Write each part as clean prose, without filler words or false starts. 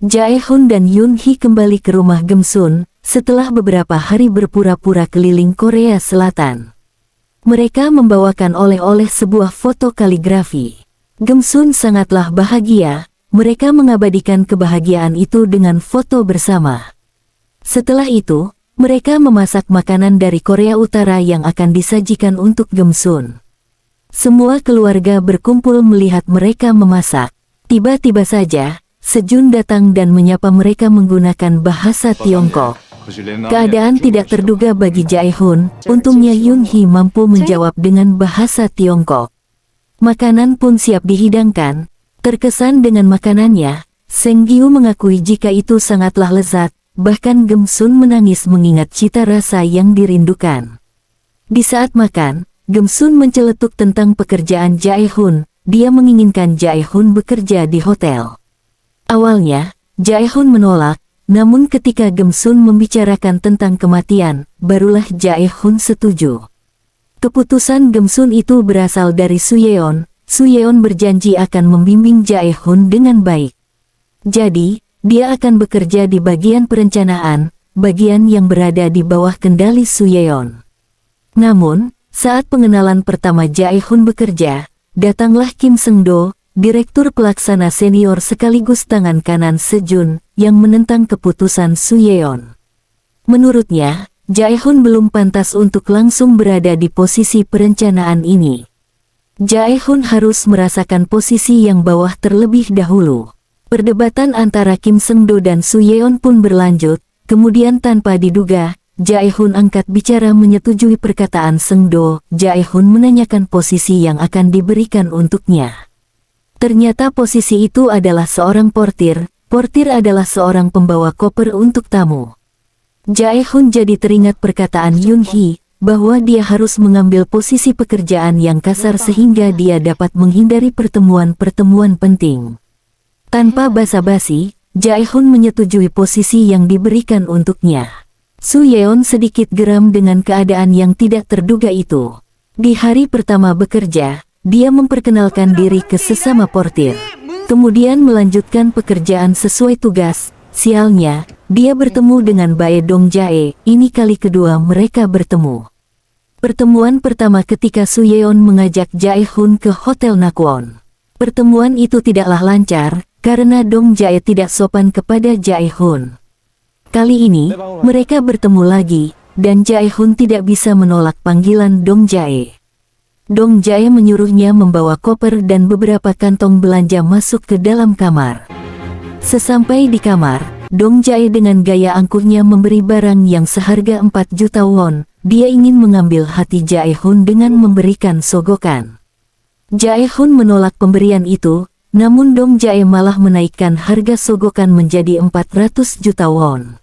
Jae-hoon dan Yoon-hee kembali ke rumah Gemsun setelah beberapa hari berpura-pura keliling Korea Selatan. Mereka membawakan oleh-oleh sebuah foto kaligrafi. Gemsun sangatlah bahagia, mereka mengabadikan kebahagiaan itu dengan foto bersama. Setelah itu, mereka memasak makanan dari Korea Utara yang akan disajikan untuk Gemsun. Semua keluarga berkumpul melihat mereka memasak. Tiba-tiba saja, Sejun datang dan menyapa mereka menggunakan bahasa Tiongkok. Keadaan tidak terduga bagi Jae-hoon, untungnya Yoon-hee mampu menjawab dengan bahasa Tiongkok. Makanan pun siap dihidangkan. Terkesan dengan makanannya, Seng Gyu mengakui jika itu sangatlah lezat. Bahkan Gemsun menangis mengingat cita rasa yang dirindukan. Di saat makan, Gemsun menceletuk tentang pekerjaan Jae-hoon. Dia menginginkan Jae-hoon bekerja di hotel. Awalnya, Jae-hoon menolak, namun ketika Gemsun membicarakan tentang kematian, barulah Jae-hoon setuju. Keputusan Gemsun itu berasal dari Suyeon. Suyeon berjanji akan membimbing Jae-hoon dengan baik. Jadi, dia akan bekerja di bagian perencanaan, bagian yang berada di bawah kendali Suyeon. Namun, saat pengenalan pertama Jae-hoon bekerja, datanglah Kim Seung-do, direktur pelaksana senior sekaligus tangan kanan Sejun, yang menentang keputusan Suyeon. Menurutnya, Jae-hoon belum pantas untuk langsung berada di posisi perencanaan ini. Jae-hoon harus merasakan posisi yang bawah terlebih dahulu. Perdebatan antara Kim Seung-do dan Suyeon pun berlanjut, kemudian tanpa diduga, Jae-hoon angkat bicara menyetujui perkataan Seung-do. Jae-hoon menanyakan posisi yang akan diberikan untuknya. Ternyata posisi itu adalah seorang portir. Portir adalah seorang pembawa koper untuk tamu. Jae-hoon jadi teringat perkataan Yoon-hee, bahwa dia harus mengambil posisi pekerjaan yang kasar sehingga dia dapat menghindari pertemuan-pertemuan penting. Tanpa basa-basi, Jae-hoon menyetujui posisi yang diberikan untuknya. Suyeon sedikit geram dengan keadaan yang tidak terduga itu. Di hari pertama bekerja, dia memperkenalkan diri ke sesama portir. Kemudian melanjutkan pekerjaan sesuai tugas. Sialnya, dia bertemu dengan Bae Dong-jae. Ini kali kedua mereka bertemu. Pertemuan pertama ketika Suyeon mengajak Jae-hoon ke Hotel Nakwon. Pertemuan itu tidaklah lancar, karena Dong-jae tidak sopan kepada Jae-hoon. Kali ini, mereka bertemu lagi, dan Jae-hoon tidak bisa menolak panggilan Dong-jae. Dong-jae menyuruhnya membawa koper dan beberapa kantong belanja masuk ke dalam kamar. Sesampai di kamar, Dong-jae dengan gaya angkuhnya memberi barang yang seharga 4 juta won. Dia ingin mengambil hati Jae-hoon dengan memberikan sogokan. Jae-hoon menolak pemberian itu, namun Dong-jae malah menaikkan harga sogokan menjadi 400 juta won.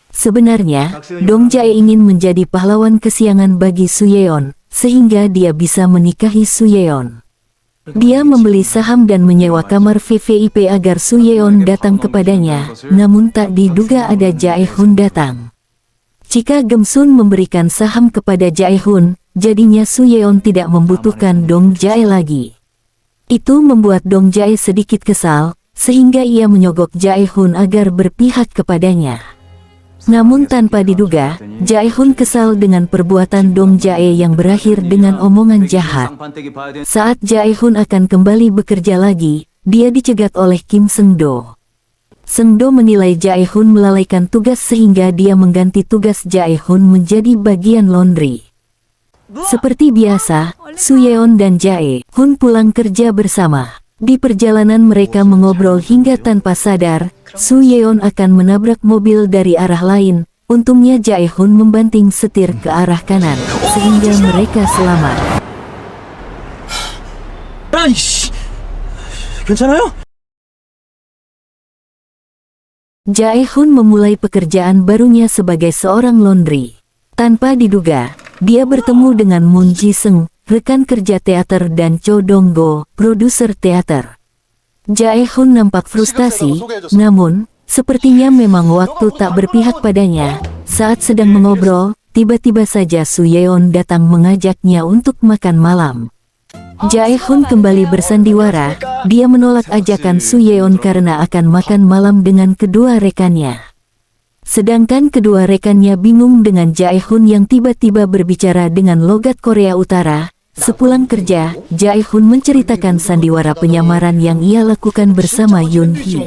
Sebenarnya, Dong-jae ingin menjadi pahlawan kesiangan bagi Suyeon, sehingga dia bisa menikahi Suyeon. Dia membeli saham dan menyewa kamar VVIP agar Suyeon datang kepadanya, namun tak diduga ada Jae-hoon datang. Jika Gemsun memberikan saham kepada Jae-hoon, jadinya Suyeon tidak membutuhkan Dong-jae lagi. Itu membuat Dong-jae sedikit kesal, sehingga ia menyogok Jae-hoon agar berpihak kepadanya. Namun tanpa diduga, Jae-hoon kesal dengan perbuatan Dong-jae yang berakhir dengan omongan jahat. Saat Jae-hoon akan kembali bekerja lagi, dia dicegat oleh Kim Seung-do. Seung-do menilai Jae-hoon melalaikan tugas sehingga dia mengganti tugas Jae-hoon menjadi bagian laundry. Seperti biasa, Suyeon dan Jae-hoon pulang kerja bersama. Di perjalanan mereka mengobrol hingga tanpa sadar, Suyeon akan menabrak mobil dari arah lain. Untungnya Jae-hoon membanting setir ke arah kanan, sehingga mereka selamat. 괜찮아요? Jae-hoon memulai pekerjaan barunya sebagai seorang laundry. Tanpa diduga, dia bertemu dengan Moon Ji-seung, rekan kerja teater, dan Cho Dong-go, produser teater. Jae-hoon nampak frustasi, namun, sepertinya memang waktu tak berpihak padanya. Saat sedang mengobrol, tiba-tiba saja Suyeon datang mengajaknya untuk makan malam. Jae-hoon kembali bersandiwara, dia menolak ajakan Su Yeon karena akan makan malam dengan kedua rekannya. Sedangkan kedua rekannya bingung dengan Jae-hun yang tiba-tiba berbicara dengan logat Korea Utara. Sepulang kerja, Jae-hun menceritakan sandiwara penyamaran yang ia lakukan bersama Yoon-hee.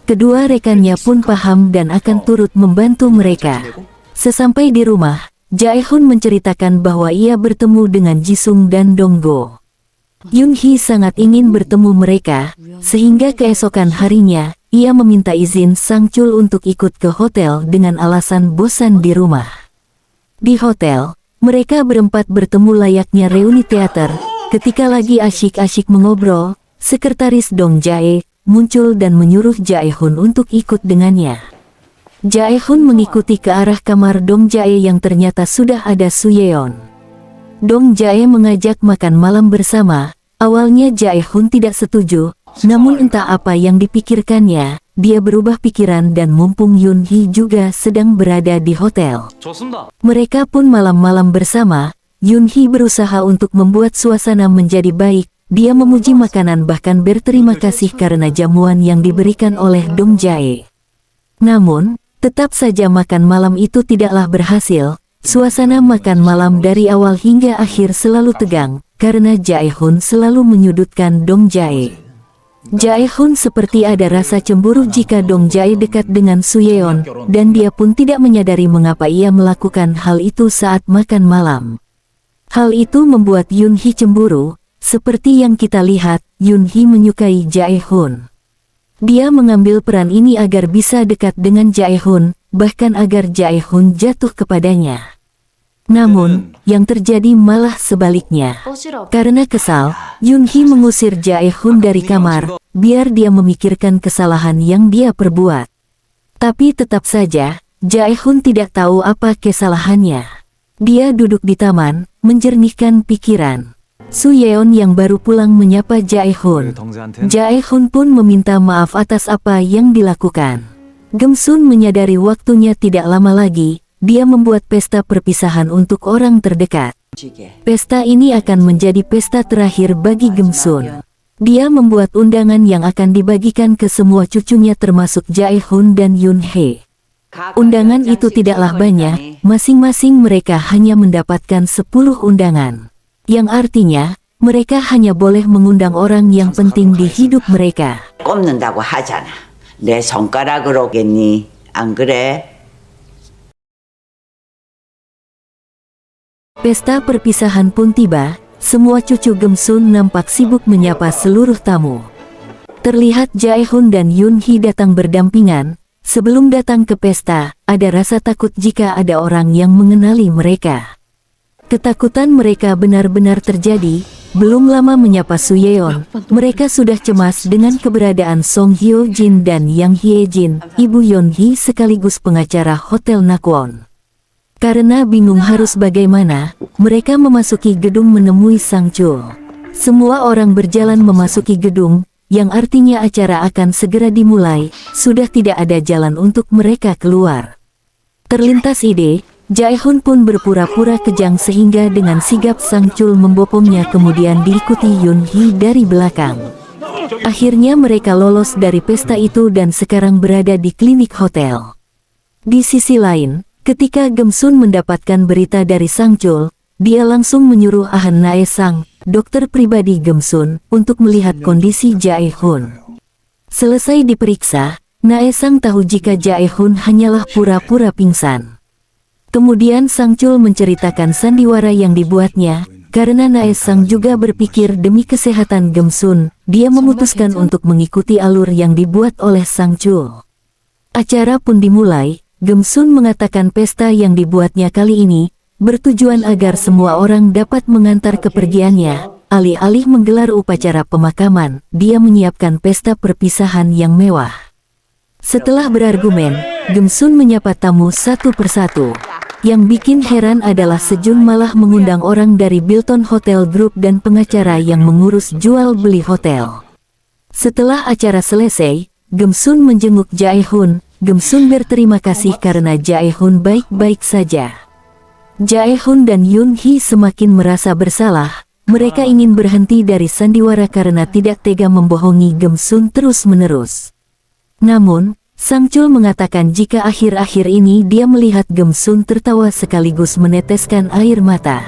Kedua rekannya pun paham dan akan turut membantu mereka. Sesampai di rumah, Jae-hun menceritakan bahwa ia bertemu dengan Jisung dan Donggo. Yoon-hee sangat ingin bertemu mereka, sehingga keesokan harinya, ia meminta izin Sang-chul untuk ikut ke hotel dengan alasan bosan di rumah. Di hotel, mereka berempat bertemu layaknya reuni teater. Ketika lagi asyik-asyik mengobrol, sekretaris Dong Jae muncul dan menyuruh Jae-hun untuk ikut dengannya. Jae-hun mengikuti ke arah kamar Dong Jae yang ternyata sudah ada Su Yeon. Dong Jae mengajak makan malam bersama. Awalnya Jae-hun tidak setuju, namun entah apa yang dipikirkannya, dia berubah pikiran dan mumpung Yoon-hee juga sedang berada di hotel. Mereka pun malam-malam bersama. Yoon-hee berusaha untuk membuat suasana menjadi baik. Dia memuji makanan bahkan berterima kasih karena jamuan yang diberikan oleh Dong Jae. Namun, tetap saja makan malam itu tidaklah berhasil. Suasana makan malam dari awal hingga akhir selalu tegang, karena Jae-hun selalu menyudutkan Dong Jae. Jae-hun seperti ada rasa cemburu jika Dong Jae dekat dengan Su Yeon, dan dia pun tidak menyadari mengapa ia melakukan hal itu saat makan malam. Hal itu membuat Yoon-hee cemburu, seperti yang kita lihat, Yoon-hee menyukai Jae-hun. Dia mengambil peran ini agar bisa dekat dengan Jae-hun, bahkan agar Jae-hun jatuh kepadanya. Namun, yang terjadi malah sebaliknya. Karena kesal, Yoon-hee mengusir Jae-hun dari kamar, biar dia memikirkan kesalahan yang dia perbuat. Tapi tetap saja, Jae-hun tidak tahu apa kesalahannya. Dia duduk di taman, menjernihkan pikiran. Su Yeon yang baru pulang menyapa Jae-hun. Jae-hun pun meminta maaf atas apa yang dilakukan. Gemsun menyadari waktunya tidak lama lagi. Dia membuat pesta perpisahan untuk orang terdekat. Pesta ini akan menjadi pesta terakhir bagi Gemsun. Dia membuat undangan yang akan dibagikan ke semua cucunya termasuk Jae-hun dan Yoon-hee. Undangan itu tidaklah banyak, masing-masing mereka hanya mendapatkan 10 undangan. Yang artinya, mereka hanya boleh mengundang orang yang penting di hidup mereka. 꼽는다고 하잖아. 내 손가락으로겠니? 안 그래? Pesta perpisahan pun tiba, semua cucu Gemsun nampak sibuk menyapa seluruh tamu. Terlihat Jae-hun dan Yoon-hee datang berdampingan. Sebelum datang ke pesta, ada rasa takut jika ada orang yang mengenali mereka. Ketakutan mereka benar-benar terjadi. Belum lama menyapa Su Yeon, mereka sudah cemas dengan keberadaan Song Hyo Jin dan Yang Hye Jin, ibu Yoon-hee sekaligus pengacara Hotel Nakwon. Karena bingung harus bagaimana, mereka memasuki gedung menemui Sang-chul. Semua orang berjalan memasuki gedung, yang artinya acara akan segera dimulai. Sudah tidak ada jalan untuk mereka keluar. Terlintas ide, Jae-hun pun berpura-pura kejang sehingga dengan sigap Sang-chul membopongnya kemudian diikuti Yoon-hee dari belakang. Akhirnya mereka lolos dari pesta itu dan sekarang berada di klinik hotel. Di sisi lain, ketika Gemsun mendapatkan berita dari Sang-chul, dia langsung menyuruh Ahn Nae-sang, dokter pribadi Gemsun, untuk melihat kondisi Jae-hun. Selesai diperiksa, Nae-sang tahu jika Jae-hun hanyalah pura-pura pingsan. Kemudian Sang-chul menceritakan sandiwara yang dibuatnya, karena Nae-sang juga berpikir demi kesehatan Gemsun, dia memutuskan untuk mengikuti alur yang dibuat oleh Sang-chul. Acara pun dimulai. Gemsun mengatakan pesta yang dibuatnya kali ini, bertujuan agar semua orang dapat mengantar kepergiannya. Alih-alih menggelar upacara pemakaman, dia menyiapkan pesta perpisahan yang mewah. Setelah berargumen, Gemsun menyapa tamu satu persatu. Yang bikin heran adalah Sejun malah mengundang orang dari Bilton Hotel Group dan pengacara yang mengurus jual beli hotel. Setelah acara selesai, Gemsun menjenguk Jae-hun. Gemsun berterima kasih karena Jae-hun baik-baik saja. Jae-hun dan Yoon-hee semakin merasa bersalah, mereka ingin berhenti dari sandiwara karena tidak tega membohongi Gemsun terus-menerus. Namun, Sang Chul mengatakan jika akhir-akhir ini dia melihat Gemsun tertawa sekaligus meneteskan air mata.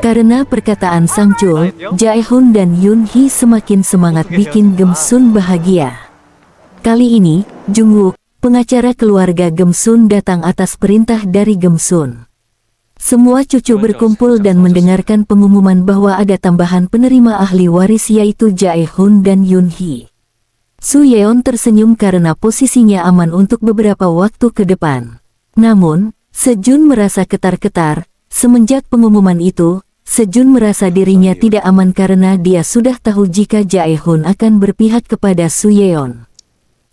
Karena perkataan Sang Chul, Jae-hoon dan Yoon Hee semakin semangat bikin Gemsun bahagia. Kali ini, Jung-wook, pengacara keluarga Gemsun, datang atas perintah dari Gemsun. Semua cucu berkumpul dan mendengarkan pengumuman bahwa ada tambahan penerima ahli waris yaitu Jae-hoon dan Yoon Hee. Soo Yeon tersenyum karena posisinya aman untuk beberapa waktu ke depan. Namun, Sejun merasa ketar-ketar. Semenjak pengumuman itu, Sejun merasa dirinya tidak aman karena dia sudah tahu jika Jae-hoon akan berpihak kepada Soo Yeon.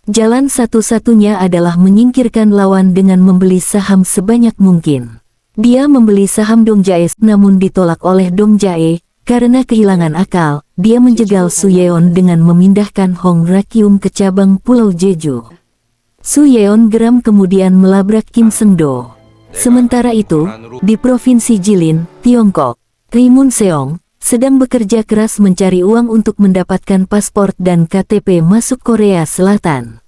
Jalan satu-satunya adalah menyingkirkan lawan dengan membeli saham sebanyak mungkin. Dia membeli saham Dong Jae namun ditolak oleh Dong Jae. Karena kehilangan akal, dia menjegal Soo Yeon dengan memindahkan Hong Rakyum ke cabang Pulau Jeju. Soo Yeon geram kemudian melabrak Kim Seung-do. Sementara itu, di Provinsi Jilin, Tiongkok, Ri Mun-seong sedang bekerja keras mencari uang untuk mendapatkan paspor dan KTP masuk Korea Selatan.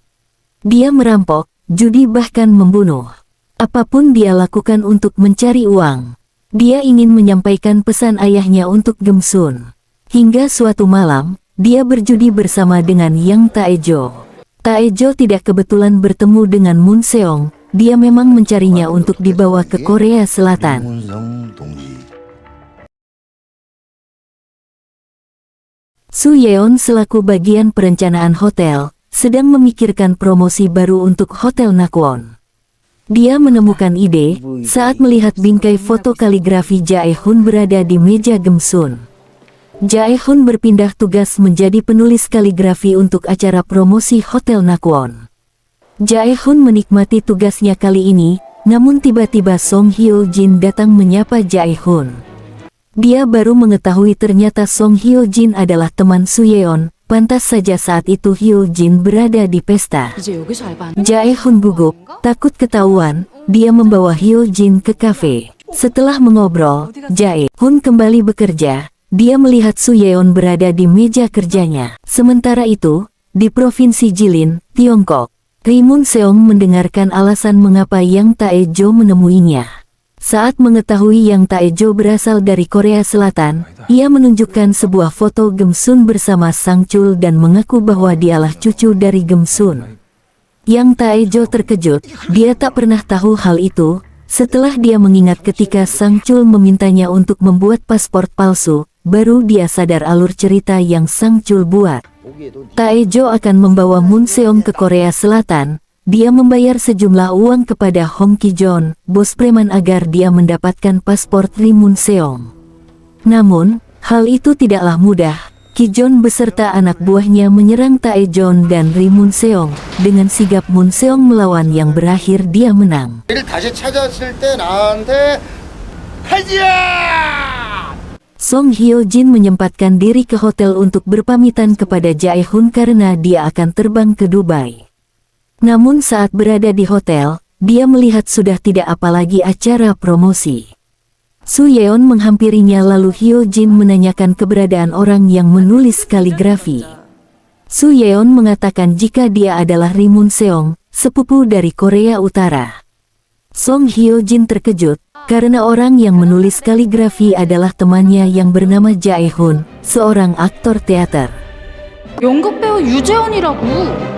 Dia merampok, judi bahkan membunuh. Apapun dia lakukan untuk mencari uang. Dia ingin menyampaikan pesan ayahnya untuk Gemsun. Hingga suatu malam, dia berjudi bersama dengan Yang Taejo. Taejo tidak kebetulan bertemu dengan Mun-seong. Dia memang mencarinya untuk dibawa ke Korea Selatan. Soo Yeon selaku bagian perencanaan hotel, sedang memikirkan promosi baru untuk Hotel Nakwon. Dia menemukan ide saat melihat bingkai foto kaligrafi Jae-hoon berada di meja Gemsun. Jae-hoon berpindah tugas menjadi penulis kaligrafi untuk acara promosi Hotel Nakwon. Jae-hoon menikmati tugasnya kali ini, namun tiba-tiba Song Hyo-jin datang menyapa Jae-hoon. Dia baru mengetahui ternyata Song Hyo-jin adalah teman Soo Yeon. Pantas saja saat itu Hyo-jin berada di pesta. Jae-hoon gugup, takut ketahuan. Dia membawa Hyo-jin ke kafe. Setelah mengobrol, Jae-hoon kembali bekerja. Dia melihat Soo Yeon berada di meja kerjanya. Sementara itu, di Provinsi Jilin, Tiongkok, Ri Mun-seong mendengarkan alasan mengapa Yang Taejo menemuinya. Saat mengetahui Yang Taejo berasal dari Korea Selatan, ia menunjukkan sebuah foto Gemsun bersama Sang Chul dan mengaku bahwa dialah cucu dari Gemsun. Yang Taejo terkejut, dia tak pernah tahu hal itu, setelah dia mengingat ketika Sang Chul memintanya untuk membuat paspor palsu, baru dia sadar alur cerita yang Sang Chul buat. Taejo akan membawa Mun-seong ke Korea Selatan. Dia membayar sejumlah uang kepada Hong Ki-jon, bos preman agar dia mendapatkan paspor Ri Mun-seong. Namun, hal itu tidaklah mudah. Ki-jon beserta anak buahnya menyerang Taejon dan Ri Mun-seong. Dengan sigap Mun-seong melawan yang berakhir dia menang. Song Hyo-jin menyempatkan diri ke hotel untuk berpamitan kepada Jae-hoon karena dia akan terbang ke Dubai. Namun saat berada di hotel, dia melihat sudah tidak apalagi acara promosi. Soo Yeon menghampirinya lalu Hyo-jin menanyakan keberadaan orang yang menulis kaligrafi. Soo Yeon mengatakan jika dia adalah Ri Mun-seong, sepupu dari Korea Utara. Song Hyo-jin terkejut, karena orang yang menulis kaligrafi adalah temannya yang bernama Jae-hoon, seorang aktor teater. 연극 배우 유재원이라고.